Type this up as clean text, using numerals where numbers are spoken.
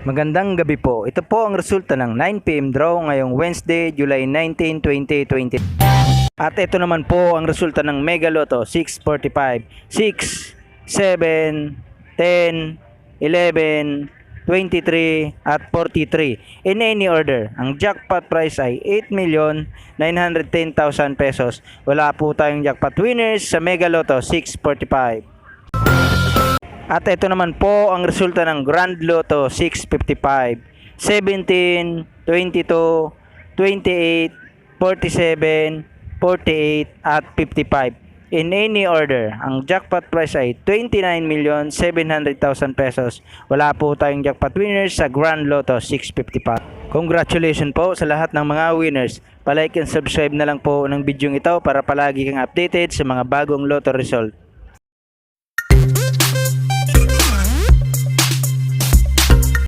Magandang gabi po. Ito po ang resulta ng 9 PM draw ngayong Wednesday, July 19, 2020. At ito naman po ang resulta ng Mega Lotto 645, 6, 7, 10, 11, 23 at 43 in any order. Ang jackpot price ay 8,910,000 pesos. Wala po tayong jackpot winners sa Mega Lotto 645. At ito naman po ang resulta ng Grand Lotto 655, 17, 22, 28, 47, 48 at 55 in any order. Ang jackpot price ay 29,700,000 pesos. Wala po tayong jackpot winners sa Grand Lotto 655. Congratulations po sa lahat ng mga winners. Palike and subscribe na lang po ng video ito para palagi kang updated sa mga bagong lotto result.